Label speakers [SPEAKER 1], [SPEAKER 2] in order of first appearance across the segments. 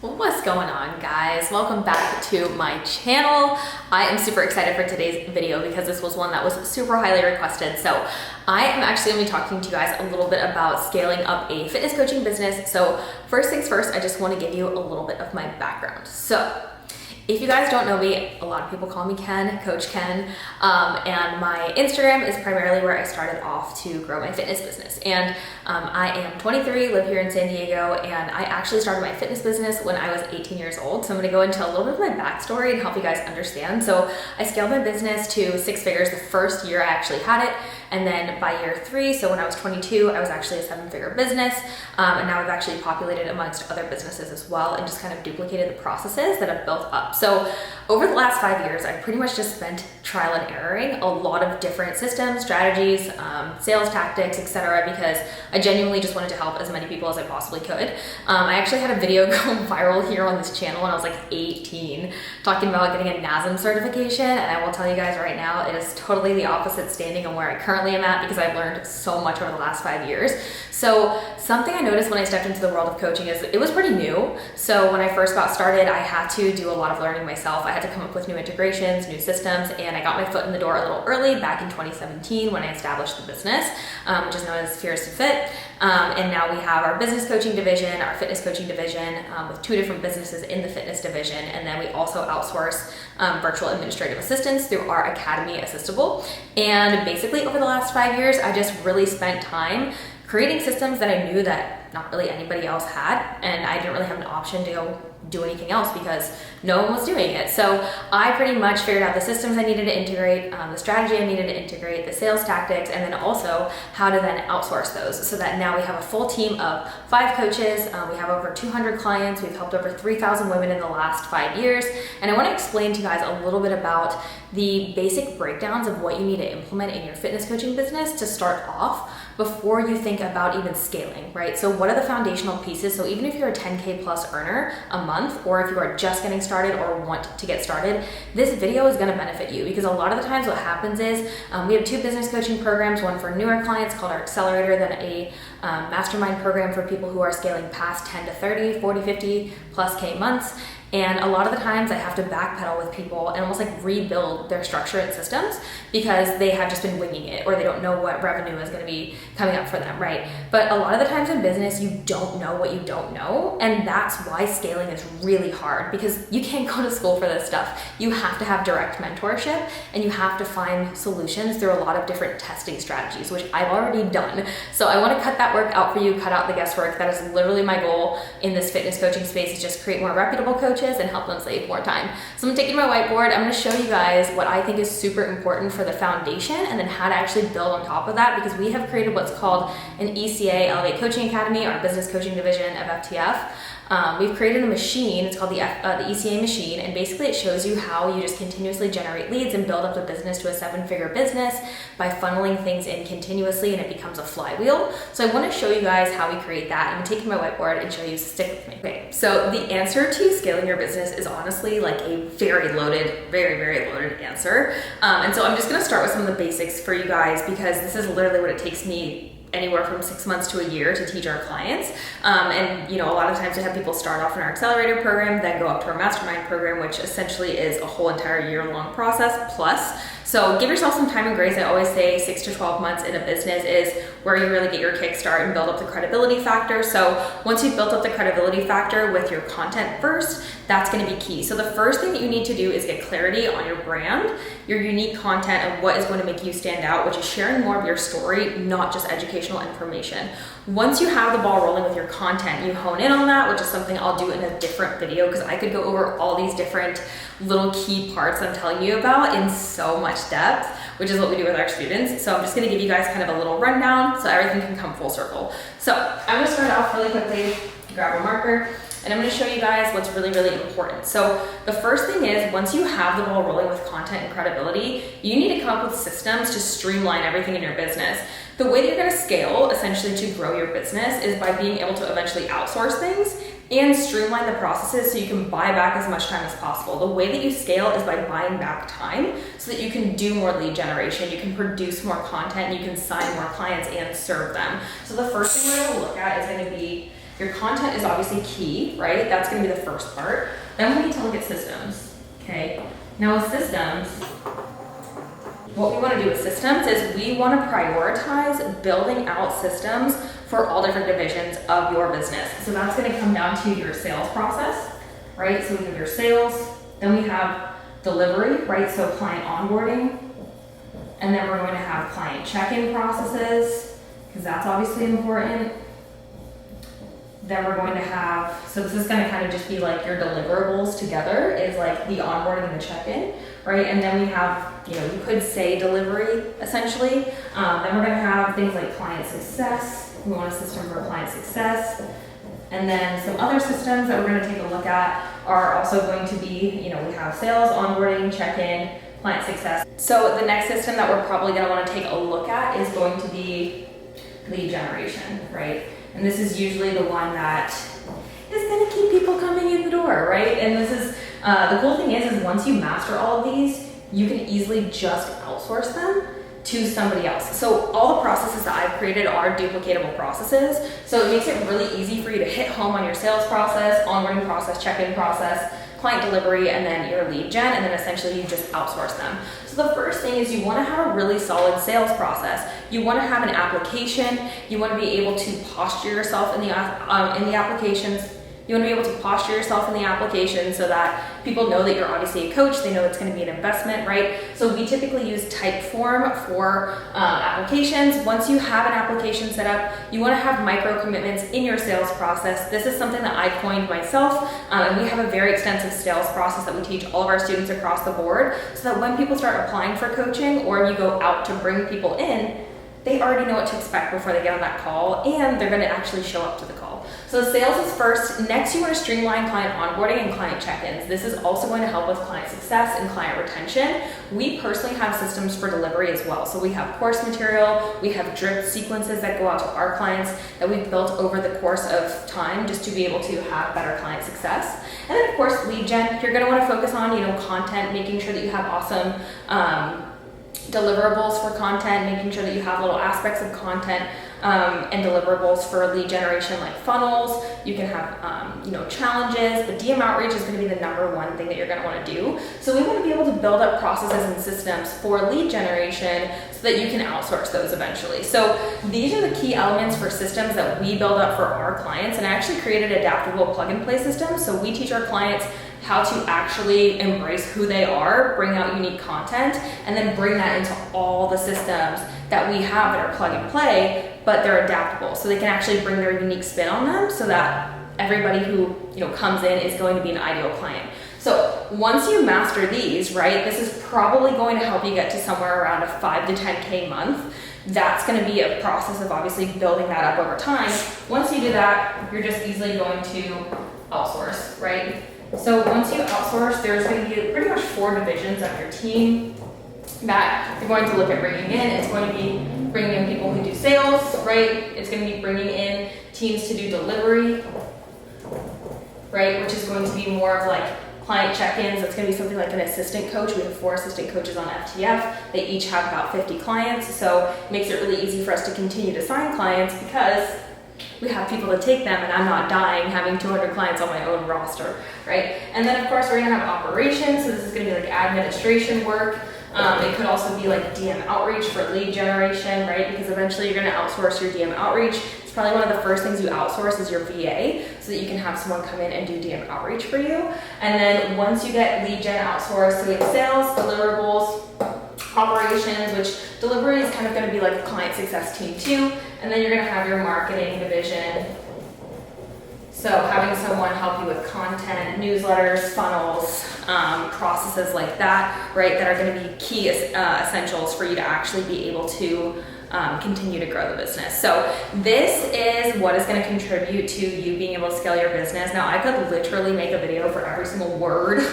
[SPEAKER 1] What's going on, guys? Welcome back to my channel. I am super excited for today's video because this was one that was super highly requested. So I am actually going to be talking to you guys a little bit about scaling up a fitness coaching business. So first things first, I just want to give you a little bit of my background. So if you guys don't know me, a lot of people call me Ken, Coach Ken, and my Instagram is primarily where I started off to grow my fitness business. And I am 23, live here in San Diego, and I actually started my fitness business when I was 18 years old. So I'm gonna go into a little bit of my backstory and help you guys understand. So I scaled my business to 6 figures the first year I actually had it. And then by year 3, so when I was 22, I was actually a 7-figure business. And now I've actually populated amongst other businesses as well and just kind of duplicated the processes that I've built up. So over the last 5 years, I pretty much just spent trial and erroring a lot of different systems, strategies, sales tactics, etc. because I genuinely just wanted to help as many people as I possibly could. I actually had a video go viral here on this channel when I was like 18, talking about getting a NASM certification. And I will tell you guys right now, it is totally the opposite standing on where I currently am at because I've learned so much over the last 5 years. So something I noticed when I stepped into the world of coaching is it was pretty new. So when I first got started, I had to do a lot of learning myself. I had to come up with new integrations, new systems, and I got my foot in the door a little early back in 2017 when I established the business, which is known as Fierce to Fit. And now we have our business coaching division, our fitness coaching division, with 2 different businesses in the fitness division. And then we also outsource virtual administrative assistants through our Academy Assistable. And basically over the last 5 years, I just really spent time creating systems that I knew that not really anybody else had, and I didn't really have an option to go do anything else because no one was doing it. So I pretty much figured out the systems I needed to integrate, the strategy I needed to integrate, the sales tactics, and then also how to then outsource those so that now we have a full team of 5 coaches. We have over 200 clients. We've helped over 3,000 women in the last 5 years. And I want to explain to you guys a little bit about the basic breakdowns of what you need to implement in your fitness coaching business to start off before you think about even scaling, right? So what are the foundational pieces? So even if you're a 10K plus earner a month, or if you are just getting started or want to get started, this video is gonna benefit you because a lot of the times what happens is we have 2 business coaching programs, one for newer clients called our Accelerator, then a mastermind program for people who are scaling past 10 to 30, 40, 50 plus K months. And a lot of the times I have to backpedal with people and almost like rebuild their structure and systems because they have just been winging it or they don't know what revenue is going to be coming up for them, right? But a lot of the times in business, you don't know what you don't know. And that's why scaling is really hard because you can't go to school for this stuff. You have to have direct mentorship and you have to find solutions through a lot of different testing strategies, which I've already done. So I want to cut that work out for you, cut out the guesswork. That is literally my goal in this fitness coaching space, is just create more reputable coaches and help them save more time. So I'm gonna take you to my whiteboard. I'm gonna show you guys what I think is super important for the foundation and then how to actually build on top of that, because we have created what's called an ECA Elevate Coaching Academy, our business coaching division of FTF. We've created a machine, it's called the ECA Machine, and basically it shows you how you just continuously generate leads and build up the business to a 7-figure business by funneling things in continuously, and it becomes a flywheel. So I want to show you guys how we create that. I'm taking my whiteboard and show you, stick with me. Okay, so the answer to scaling your business is honestly like a very loaded, very loaded answer. And so I'm just going to start with some of the basics for you guys because this is literally what it takes me anywhere from 6 months to a year to teach our clients. And you know, a lot of times we have people start off in our accelerator program, then go up to our mastermind program, which essentially is a whole entire year-long process plus. So give yourself some time and grace. I always say 6 to 12 months in a business is where you really get your kickstart and build up the credibility factor. So once you've built up the credibility factor with your content first, that's gonna be key. So the first thing that you need to do is get clarity on your brand, your unique content of what is going to make you stand out, which is sharing more of your story, not just educational information. Once you have the ball rolling with your content, you hone in on that, which is something I'll do in a different video because I could go over all these different little key parts I'm telling you about in so much depth, which is what we do with our students. So I'm just gonna give you guys kind of a little rundown so everything can come full circle. So I'm gonna start off really quickly, grab a marker, and I'm gonna show you guys what's really important. So the first thing is, once you have the ball rolling with content and credibility, you need to come up with systems to streamline everything in your business. The way that you're gonna scale essentially to grow your business is by being able to eventually outsource things and streamline the processes so you can buy back as much time as possible. The way that you scale is by buying back time so that you can do more lead generation, you can produce more content, you can sign more clients and serve them. So the first thing we're gonna look at is gonna be Your content is obviously key, right? That's gonna be the first part. Then we need to look at systems, okay? Now with systems, what we wanna do with systems is we wanna prioritize building out systems for all different divisions of your business. So that's gonna come down to your sales process, right? So we have your sales, then we have delivery, right? So client onboarding, and then we're going to have client check-in processes, because that's obviously important. Then we're going to have, so this is going to kind of just be like your deliverables together, is like the onboarding and the check-in, right? And then we have, you know, you could say delivery essentially. Then we're going to have things like client success. We want a system for client success. And then some other systems that we're going to take a look at are also going to be, you know, we have sales, onboarding, check-in, client success. So the next system that we're probably going to want to take a look at is going to be lead generation, right? And this is usually the one that is going to keep people coming in the door, right? And this is, the cool thing is once you master all of these, you can easily just outsource them to somebody else. So all the processes that I've created are duplicatable processes. So it makes it really easy for you to hit home on your sales process, onboarding process, check-in process, client delivery, and then your lead gen, and then essentially you just outsource them. So the first thing is you want to have a really solid sales process. You want to have an application. You want to be able to posture yourself in the applications. You want to be able to posture yourself in the application so that people know that you're obviously a coach. They know it's going to be an investment, right? So we typically use Typeform for applications. Once you have an application set up, you want to have micro commitments in your sales process. This is something that I coined myself, and we have a very extensive sales process that we teach all of our students across the board, so that when people start applying for coaching or you go out to bring people in, they already know what to expect before they get on that call, and they're going to actually show up to the call. So sales is first. Next, you want to streamline client onboarding and client check-ins. This is also going to help with client success and client retention. We personally have systems for delivery as well. So we have course material, we have drip sequences that go out to our clients that we've built over the course of time just to be able to have better client success. And then of course, lead gen, you're going to want to focus on, you know, content, making sure that you have awesome deliverables for content, making sure that you have little aspects of content and deliverables for lead generation, like funnels. You can have, you know, challenges. The DM outreach is going to be the #1 thing that you're going to want to do. So we want to be able to build up processes and systems for lead generation so that you can outsource those eventually. So these are the key elements for systems that we build up for our clients. And I actually created adaptable plug-and-play systems. So we teach our clients how to actually embrace who they are, bring out unique content, and then bring that into all the systems that we have that are plug and play, but they're adaptable. So they can actually bring their unique spin on them so that everybody who, you know, comes in is going to be an ideal client. So once you master these, right, this is probably going to help you get to somewhere around a 5 to 10K month. That's going to be a process of obviously building that up over time. Once you do that, you're just easily going to outsource, right? So once you outsource, there's going to be pretty much 4 divisions of your team that you're going to look at bringing in. It's going to be bringing in people who do sales, right? It's going to be bringing in teams to do delivery, right? Which is going to be more of like client check-ins. That's going to be something like an assistant coach. We have 4 assistant coaches on FTF. They each have about 50 clients. So it makes it really easy for us to continue to sign clients because we have people to take them, and I'm not dying having 200 clients on my own roster, right? And then of course we're gonna have operations, so this is gonna be like administration work. It could also be like DM outreach for lead generation, right? Because eventually you're gonna outsource your DM outreach. It's probably one of the first things you outsource is your VA, so that you can have someone come in and do DM outreach for you. And then once you get lead gen outsourced, so we have sales, deliverables, operations, which delivery is kind of going to be like a client success team too, and then you're going to have your marketing division. So having someone help you with content, newsletters, funnels, processes like that, right, that are going to be key essentials for you to actually be able to continue to grow the business. So this is what is going to contribute to you being able to scale your business. Now I could literally make a video for every single word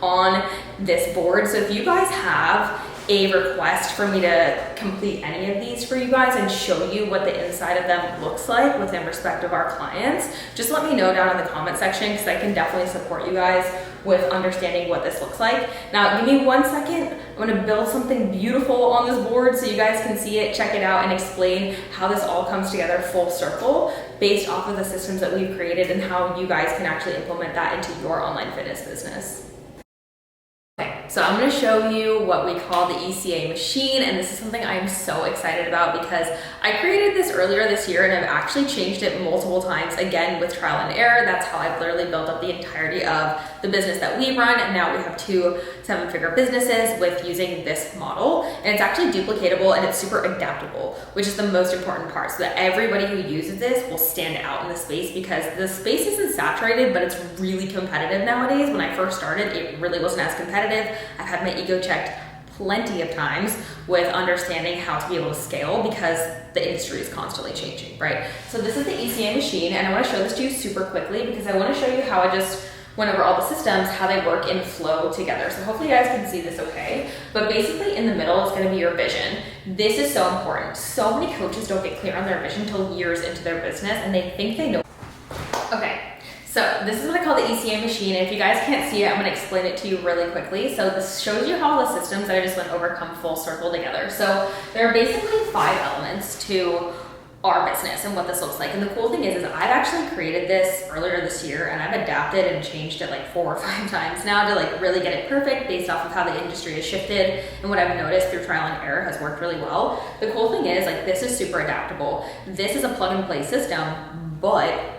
[SPEAKER 1] on this board. So if you guys have a request for me to complete any of these for you guys and show you what the inside of them looks like within respect of our clients, just let me know down in the comment section, because I can definitely support you guys with understanding what this looks like. Now give me 1 second. I'm going to build something beautiful on this board so you guys can see it, check it out, and explain how this all comes together full circle. based off of the systems that we've created and how you guys can actually implement that into your online fitness business. Okay, so I'm going to show you what we call the ECA Machine, and this is something I'm so excited about because I created this earlier this year and I've actually changed it multiple times, again with trial and error. That's how I've literally built up the entirety of the business that we run, and now we have 2 7-figure businesses with using this model, and it's actually duplicatable and it's super adaptable, which is the most important part, so that everybody who uses this will stand out in the space, because the space isn't saturated, but it's really competitive nowadays. When I first started, it really wasn't as competitive. I've had my ego checked plenty of times with understanding how to be able to scale, because the industry is constantly changing, right? So this is the ECA Machine, and I want to show this to you super quickly because I want to show you how I just went over all the systems, how they work in flow together. So hopefully you guys can see this okay. But basically in the middle is going to be your vision. This is so important. So many coaches don't get clear on their vision until years into their business, and they think they know. Okay. So this is what I call the ECA Machine, and if you guys can't see it, I'm going to explain it to you really quickly. So this shows you how the systems that I just went over come full circle together. So there are basically 5 elements to our business and what this looks like. And the cool thing is I've actually created this earlier this year, and I've adapted and changed it like 4 or 5 times now to like really get it perfect based off of how the industry has shifted, and what I've noticed through trial and error has worked really well. The cool thing is like this is super adaptable. This is a plug and play system, but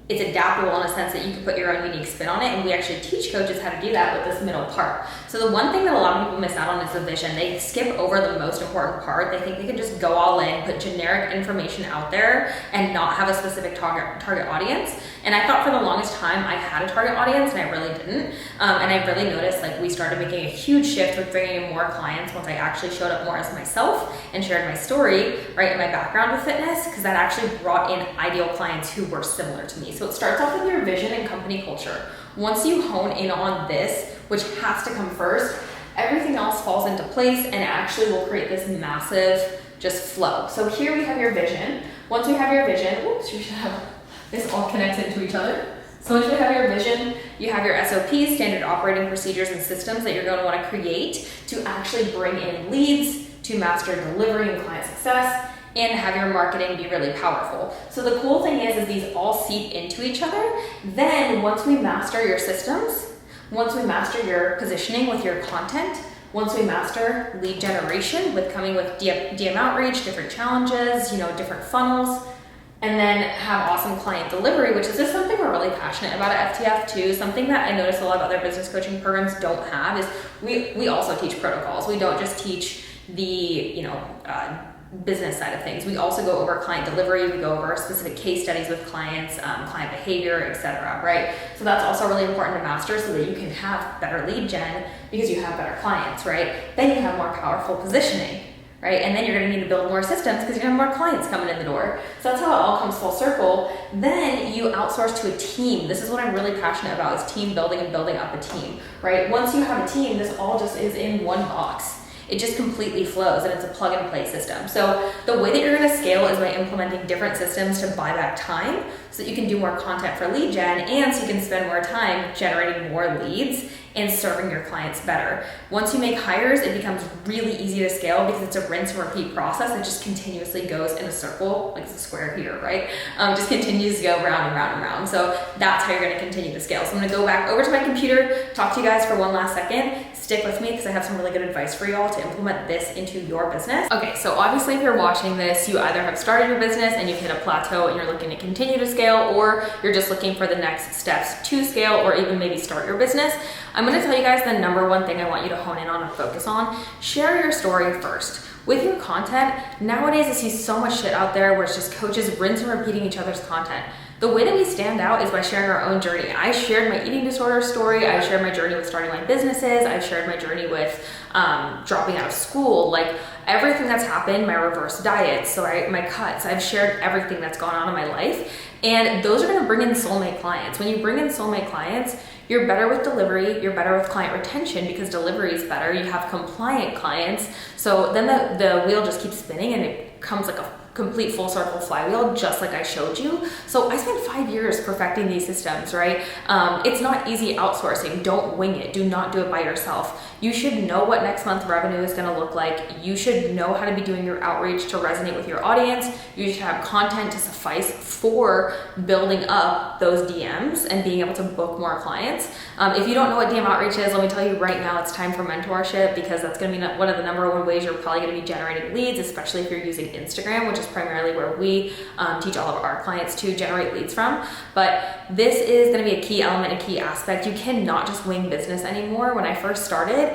[SPEAKER 1] it's adaptable in a sense that you can put your own unique spin on it, and we actually teach coaches how to do that with this middle part. So the one thing that a lot of people miss out on is the vision. They skip over the most important part. They think they can just go all in, put generic information out there, and not have a specific target audience. And I thought for the longest time I had a target audience, and I really didn't. And I really noticed like we started making a huge shift with bringing in more clients once I actually showed up more as myself and shared my story, right, and my background with fitness, because that actually brought in ideal clients who were similar to me. So it starts off with your vision and company culture. Once you hone in on this, which has to come first, everything else falls into place and actually will create this massive just flow. So here we have your vision. Once we have your vision, oops, we should have this all connected to each other. So once you have your vision, you have your SOPs, standard operating procedures and systems that you're going to want to create to actually bring in leads, to master delivery and client success, and have your marketing be really powerful. So the cool thing is these all seep into each other. Then once we master your systems, once we master your positioning with your content, once we master lead generation with coming with DM outreach, different challenges, different funnels, and then have awesome client delivery, which is just something we're really passionate about at FTF too. Something that I notice a lot of other business coaching programs don't have is we also teach protocols. We don't just teach the, business side of things. We also go over client delivery, we go over specific case studies with clients, client behavior, etc., right? So that's also really important to master so that you can have better lead gen because you have better clients, right? Then you have more powerful positioning, right? And then you're going to need to build more systems because you're going to have more clients coming in the door. So that's how it all comes full circle. Then you outsource to a team. This is what I'm really passionate about, is team building and building up a team, right? Once you have a team, this all just is in one box. It just completely flows, and it's a plug and play system. So the way that you're going to scale is by implementing different systems to buy back time so that you can do more content for lead gen, and so you can spend more time generating more leads and serving your clients better. Once you make hires, it becomes really easy to scale because it's a rinse and repeat process that just continuously goes in a circle, like it's a square here, right? Just continues to go round and round and round. So that's how you're going to continue to scale. So I'm going to go back over to my computer, talk to you guys for one last second. Stick with me because I have some really good advice for y'all to implement this into your business. Okay, so obviously if you're watching this, you either have started your business and you've hit a plateau and you're looking to continue to scale, or you're just looking for the next steps to scale or even maybe start your business. I'm going to tell you guys the number one thing I want you to hone in on and focus on. Share your story first. With your content, nowadays I see so much shit out there where it's just coaches rinse and repeating each other's content. The way that we stand out is by sharing our own journey. I shared my eating disorder story. I shared my journey with starting my businesses. I shared my journey with dropping out of school, like everything that's happened, my reverse diets, so my cuts. I've shared everything that's gone on in my life. And those are going to bring in soulmate clients. When you bring in soulmate clients, you're better with delivery, you're better with client retention because delivery is better. You have compliant clients. So then the wheel just keeps spinning and it comes like a complete full circle flywheel, just like I showed you. So I spent 5 years perfecting these systems, right? It's not easy outsourcing. Don't wing it. Do not do it by yourself. You should know what next month's revenue is going to look like. You should know how to be doing your outreach to resonate with your audience. You should have content to suffice for building up those DMs and being able to book more clients. If you don't know what DM outreach is, let me tell you right now, it's time for mentorship, because that's going to be one of the number one ways you're probably going to be generating leads, especially if you're using Instagram, which is primarily where we teach all of our clients to generate leads from. But this is going to be a key element, a key aspect. You cannot just wing business anymore. When I first started,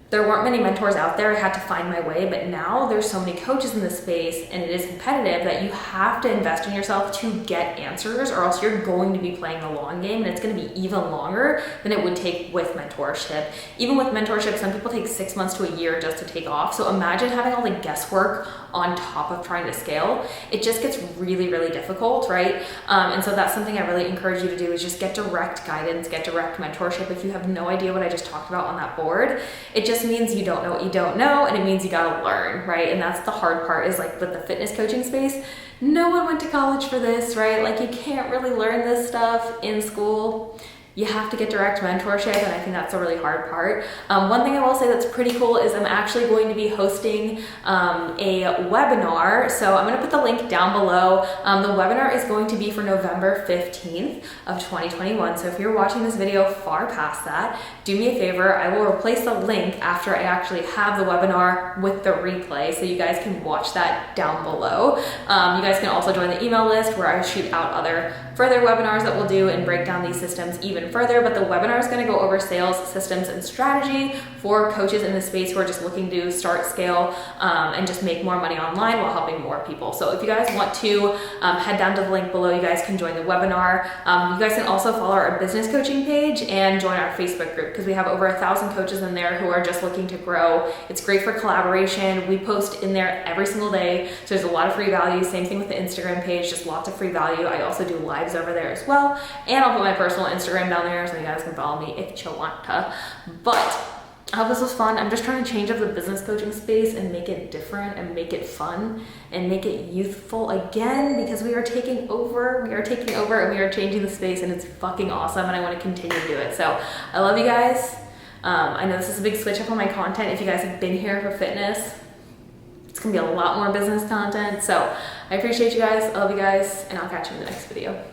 [SPEAKER 1] there weren't many mentors out there. I had to find my way, but now there's so many coaches in this space and it is competitive that you have to invest in yourself to get answers, or else you're going to be playing the long game, and it's going to be even longer than it would take with mentorship. Even with mentorship, some people take 6 months to a year just to take off. So imagine having all the guesswork on top of trying to scale. It just gets really, really difficult, right? And so that's something I really encourage you to do, is just get direct guidance, get direct mentorship. If you have no idea what I just talked about on that board, it just means you don't know what you don't know, and it means you gotta learn, right? And that's the hard part, is like with the fitness coaching space, no one went to college for this, right? Like you can't really learn this stuff in school. You have to get direct mentorship, and I think that's a really hard part. One thing I will say that's pretty cool is I'm actually going to be hosting a webinar. So I'm gonna put the link down below. The webinar is going to be for November 15th of 2021. So if you're watching this video far past that, do me a favor, I will replace the link after I actually have the webinar with the replay, so you guys can watch that down below. You guys can also join the email list where I shoot out other further webinars that we'll do and break down these systems even further. But the webinar is going to go over sales systems and strategy for coaches in the space who are just looking to start, scale, and just make more money online while helping more people. So if you guys want to head down to the link below, you guys can join the webinar. You guys can also follow our business coaching page and join our Facebook group, because we have over 1,000 coaches in there who are just looking to grow. It's great for collaboration. We post in there every single day, so there's a lot of free value. Same thing with the Instagram page, just lots of free value. I also do lives over there as well, and I'll put my personal Instagram down there so you guys can follow me if you want to. But I hope this was fun. I'm just trying to change up the business coaching space and make it different and make it fun and make it youthful again, because we are taking over and we are changing the space, and it's fucking awesome, and I want to continue to do it. So I love you guys. I know this is a big switch up on my content. If you guys have been here for fitness, it's gonna be a lot more business content. So I appreciate you guys. I love you guys, and I'll catch you in the next video.